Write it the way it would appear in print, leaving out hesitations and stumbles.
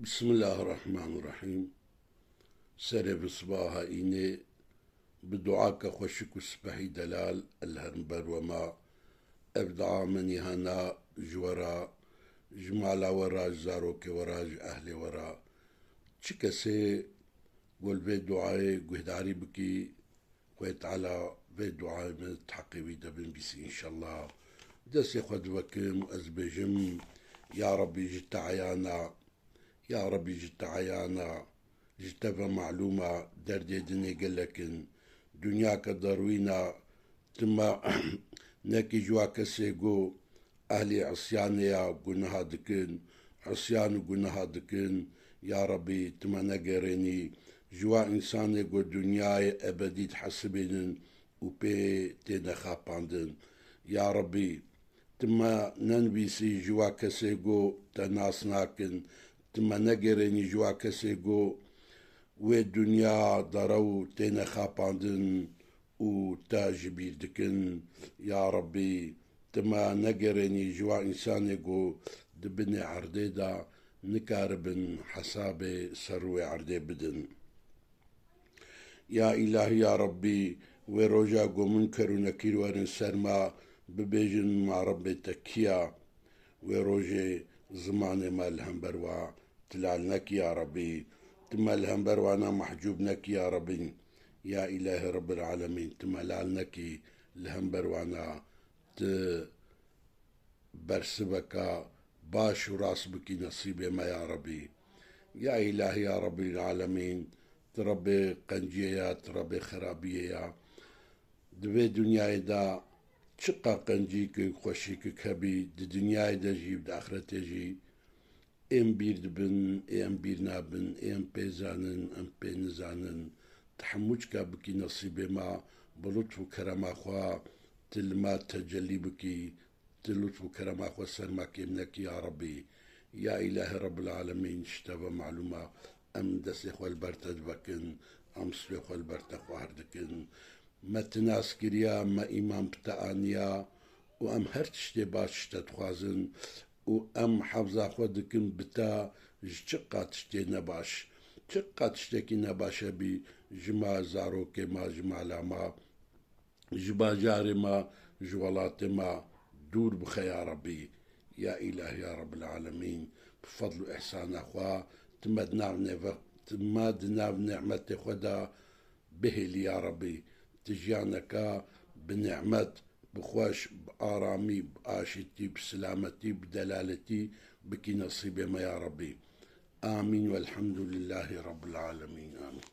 بسم الله الرحمن الرحيم. سري بصباها إيني بدعاك خوشك سبحي دلال الهرنبر وما أبدعا مني هنا جورا جمالا ورا زاروك ورا أهلي ورا تشكسي قول في دعاي قهداري بكي قويت على في دعاي من تحقي بيدا بن بيسي إن شاء الله دسي خد وكم أزبجم يا ربي جت عيانا يا ربي جت عيانا جتبا معلومة دردي دني قلكن دنياك دروينا تما نكي جواك سيقو أهلي عصيانيا قلناها دكن عصيان قلناها دكن يا ربي تما نقريني جوا إنساني قو دنياي أبدي تحسبين وبي تينا خاباندن يا ربي تما ننبيسي جوا كسيقو تناسناكن تما نقريني جوا كسيقو والدنيا ضرو تينا خاباندن و تاج بيدكن يا ربي تما نقرني جوا إنساني قو دبني عرديدا نكاربن حسابي سروي عردي بدن يا إلهي يا ربي وروجا قو منكر ونكير ورن سرما ببيجن مع ربي تكيا وروجي زمان ما الهنبروا تلالنك يا ربي تما الهنبروا أنا محجوبنك يا ربي يا إله رب العالمين تملالنك لهمبر وانا برسبك باش وراس بك نصيبي ما يا ربي يا إله يا رب العالمين تربي قنجية تربي خرابية دبي دنيا دا شقا قنجيك خوشيك كبي دي دنيا دا جيب دا آخرت جي ام بير دبن ام بير نابن ام بيزانن ام بينزانن تحموجك بكي نصيبي ما بلطف وكرم أخوا تلما تجلي بكي تلطف وكرم أخوا سرماكي منك يا ربي يا إله رب العالمين اشتبه معلومة أم دسي خو البرتد بكن أم سوي خو البرتد خواردكن ما تناس كريا ما إمام بتاانيا وأم هرتشتي باش تتخوازن وأم حفظا خودكن بتا جتشقات تشتي نباش تشقات تشتكي نباشا بي جما زاروكي ما جما لاما جبا جاري ما جوالاتي ما دور بخيا ربي يا إله يا رب العالمين بفضل إحسان أخوا تمدنا بنعمة خدا به يا ربي تجيانك بنعمة بخوش بآرامي بآشتي بسلامتي بدلالتي بكي نصيبي ما يا ربي آمين والحمد لله رب العالمين آمين.